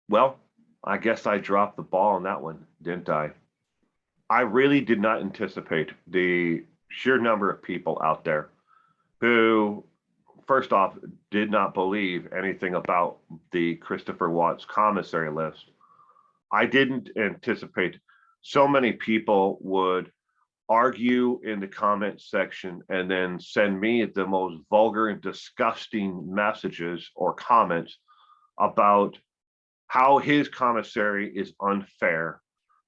Well, I guess I dropped the ball on that one, didn't I? I really did not anticipate the sheer number of people out there who, first off, did not believe anything about the Christopher Watts commissary list. I didn't anticipate so many people would argue in the comment section and then send me the most vulgar and disgusting messages or comments about how his commissary is unfair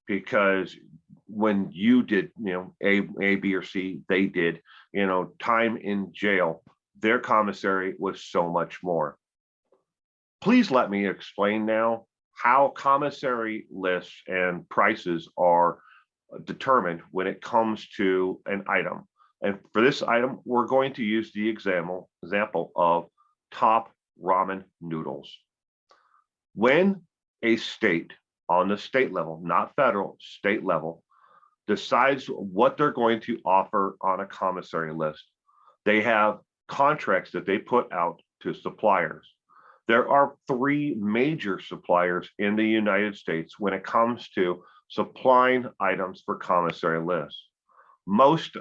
because when you did, A, B, or C, they did, time in jail, their commissary was so much more. Please let me explain now how commissary lists and prices are determined when it comes to an item. And for this item, we're going to use the example of top ramen noodles. When a state on the state level, not federal, state level, decides what they're going to offer on a commissary list, they have contracts that they put out to suppliers. There are three major suppliers in the United States when it comes to supplying items for commissary lists. Most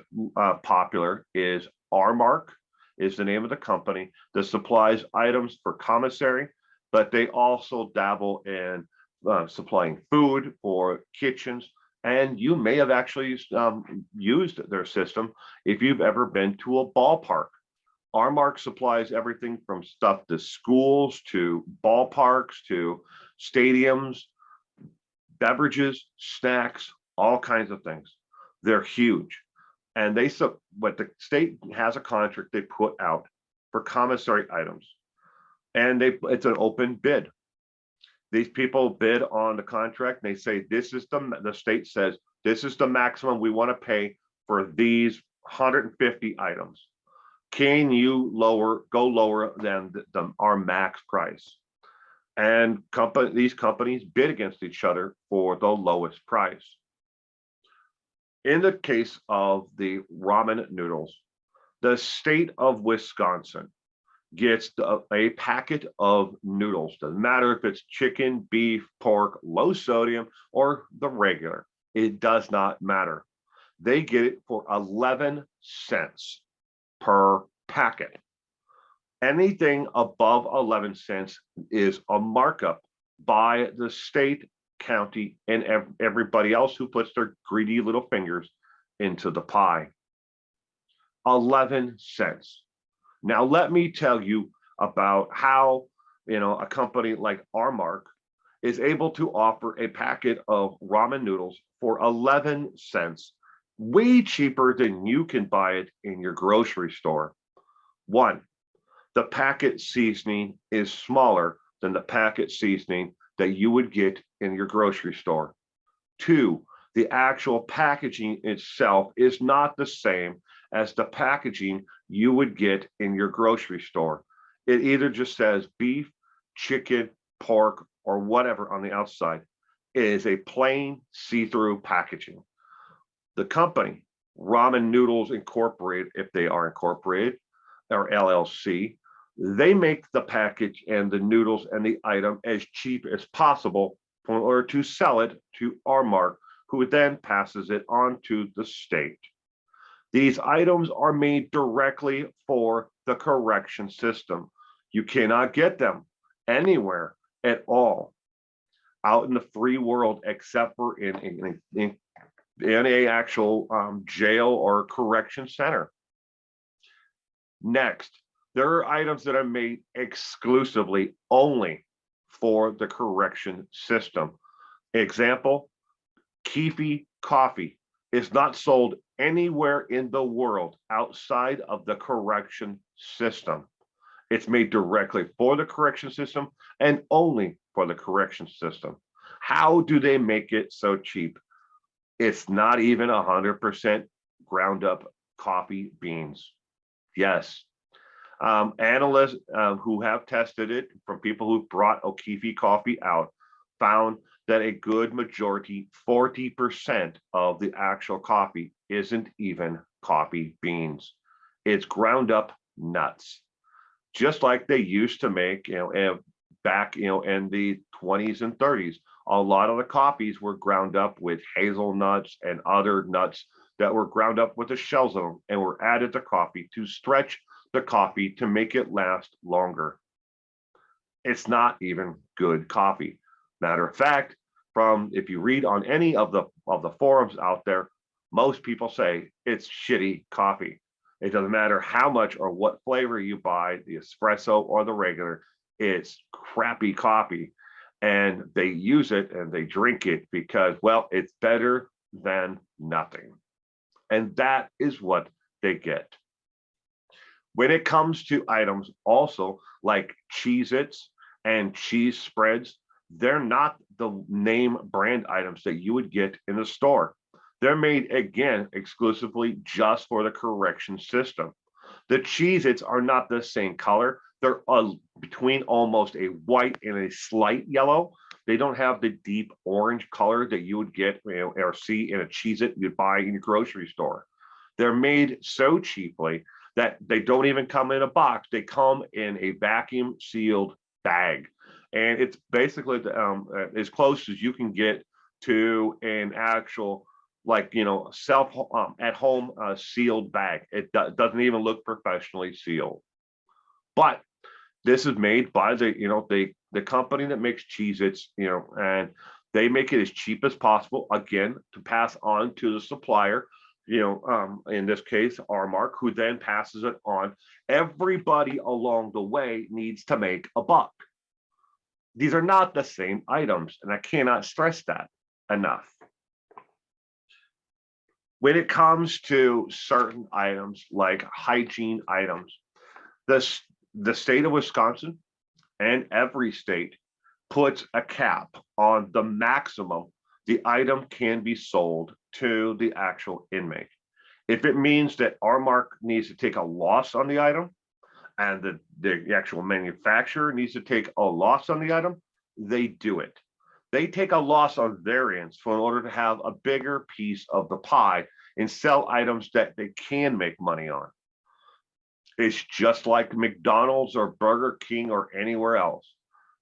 popular is R-Mark, is the name of the company that supplies items for commissary, but they also dabble in supplying food for kitchens. And you may have actually used their system if you've ever been to a ballpark. R-Mark supplies everything from stuff to schools, to ballparks, to stadiums, beverages, snacks, all kinds of things. They're huge. And but the state has a contract they put out for commissary items. And it's an open bid. These people bid on the contract. And they say, the state says, this is the maximum we want to pay for these 150 items. Can you go lower than our max price? And these companies bid against each other for the lowest price. In the case of the ramen noodles, the state of Wisconsin gets a packet of noodles. Doesn't matter if it's chicken, beef, pork, low sodium, or the regular. It does not matter. They get it for 11 cents per packet. Anything above 11 cents is a markup by the state, county, and everybody else who puts their greedy little fingers into the pie. 11 cents. Now, let me tell you about how, a company like R-Mark is able to offer a packet of ramen noodles for 11 cents, way cheaper than you can buy it in your grocery store. One, the packet seasoning is smaller than the packet seasoning that you would get in your grocery store. Two, the actual packaging itself is not the same as the packaging you would get in your grocery store. It either just says beef, chicken, pork, or whatever on the outside. It is a plain see-through packaging. The company, Ramen Noodles Incorporated, if they are incorporated, or LLC, they make the package and the noodles and the item as cheap as possible in order to sell it to R-Mark, who then passes it on to the state. These items are made directly for the correction system. You cannot get them anywhere at all out in the free world except for in a actual jail or correction center. Next, there are items that are made exclusively only for the correction system. Example, Keefy coffee is not sold anywhere in the world outside of the correction system. It's made directly for the correction system and only for the correction system. How do they make it so cheap? It's not even 100% ground up coffee beans. Yes. Analysts who have tested it from people who brought O'Keefe coffee out found that a good majority, 40% of the actual coffee isn't even coffee beans. It's ground up nuts. Just like they used to make, back, in the 20s and 30s. A lot of the coffees were ground up with hazelnuts and other nuts that were ground up with the shells of them and were added to coffee to stretch the coffee to make it last longer. It's not even good coffee. Matter of fact, from if you read on any of the forums out there, most people say it's shitty coffee. It doesn't matter how much or what flavor you buy, the espresso or the regular, it's crappy coffee. And they use it and they drink it because, well, it's better than nothing. And that is what they get. When it comes to items also like Cheez-Its and cheese spreads, they're not the name brand items that you would get in the store. They're made, again, exclusively just for the correction system. The Cheez-Its are not the same color. They're between almost a white and a slight yellow. They don't have the deep orange color that you would get, or see in a Cheez-It you'd buy in your grocery store. They're made so cheaply that they don't even come in a box. They come in a vacuum sealed bag. And it's basically as close as you can get to an actual, like, self at home sealed bag. It doesn't even look professionally sealed. But this is made by the company that makes Cheez-Its, and they make it as cheap as possible, again, to pass on to the supplier, in this case, Armark, who then passes it on. Everybody along the way needs to make a buck. These are not the same items, and I cannot stress that enough. When it comes to certain items like hygiene items, the state of Wisconsin and every state puts a cap on the maximum the item can be sold to the actual inmate. If it means that Armark needs to take a loss on the item and the actual manufacturer needs to take a loss on the item, they do it. They take a loss on variants in order to have a bigger piece of the pie and sell items that they can make money on. It's just like McDonald's or Burger King or anywhere else.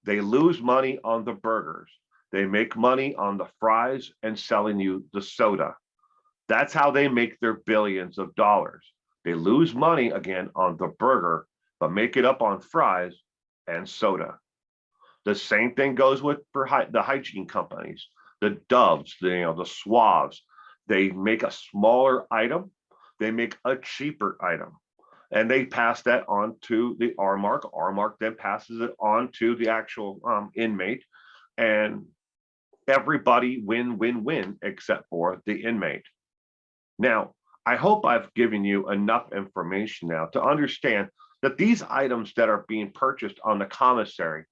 They lose money on the burgers. They make money on the fries and selling you the soda. That's how they make their billions of dollars. They lose money again on the burger, but make it up on fries and soda. The same thing goes with for the hygiene companies, the Doves, the Suaves. They make a smaller item. They make a cheaper item. And they pass that on to the Armark. Armark then passes it on to the actual inmate. And everybody win except for the inmate. Now, I hope I've given you enough information now to understand that these items that are being purchased on the commissary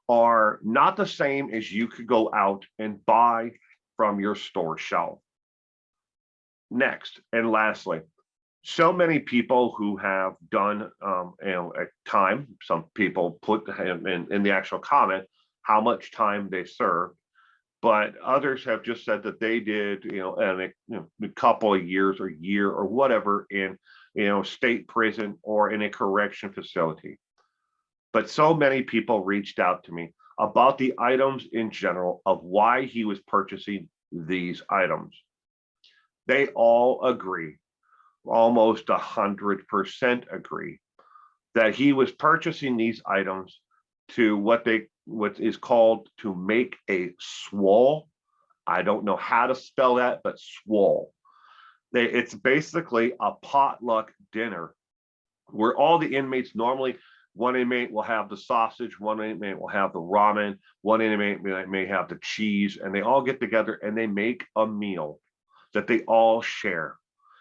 are not the same as you could go out and buy from your store shelf. Next, and lastly, so many people who have done a time, some people put in the actual comment how much time they served, but others have just said that they did, a couple of years or year or whatever in, state prison or in a correction facility. But so many people reached out to me about the items in general of why he was purchasing these items. They all agree, almost 100% agree, that he was purchasing these items to what is called to make a swole. I don't know how to spell that, but swole. It's basically a potluck dinner where all the inmates normally, one inmate will have the sausage, one inmate will have the ramen, one inmate may have the cheese, and they all get together and they make a meal that they all share.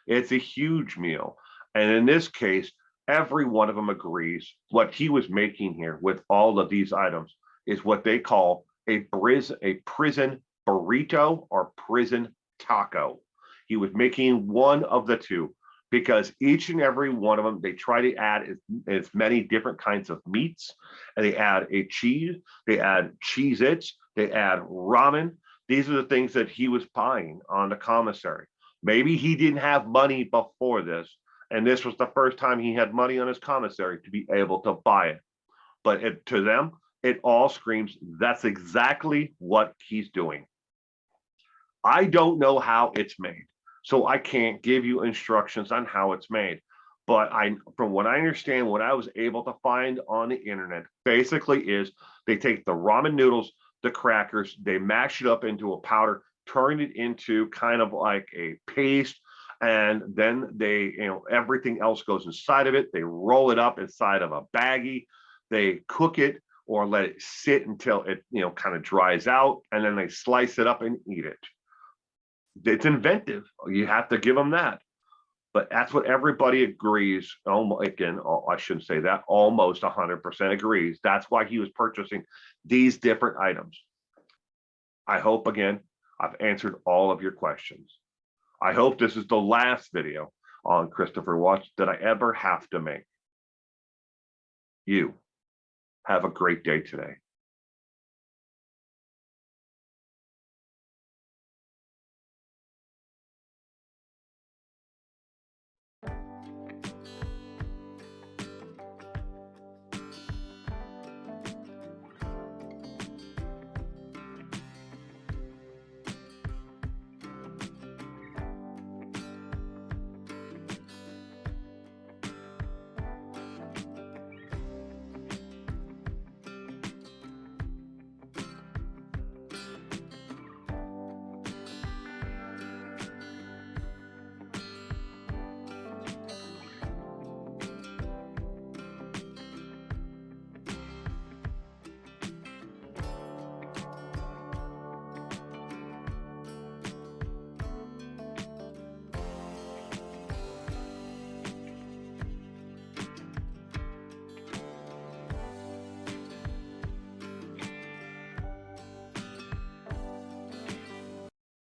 It's a huge meal. And in this case, every one of them agrees what he was making here with all of these items is what they call a prison burrito or prison taco. He was making one of the two because each and every one of them, they try to add as many different kinds of meats, and they add a cheese, they add Cheez-Its, they add ramen. These are the things that he was buying on the commissary. Maybe he didn't have money before this, and this was the first time he had money on his commissary to be able to buy it. But to them, It all screams that's exactly what he's doing. I don't know how it's made, so I can't give you instructions on how it's made. But from what I understand, what I was able to find on the internet basically is they take the ramen noodles, the crackers, they mash it up into a powder, turn it into kind of like a paste, and then everything else goes inside of it. They roll it up inside of a baggie, they cook it or let it sit until it kind of dries out, and then they slice it up and eat it. It's inventive. You have to give them that. But that's what everybody agrees. Again, I shouldn't say that. Almost 100% agrees. That's why he was purchasing these different items. I hope, again, I've answered all of your questions. I hope this is the last video on Christopher Watch that I ever have to make. You have a great day today.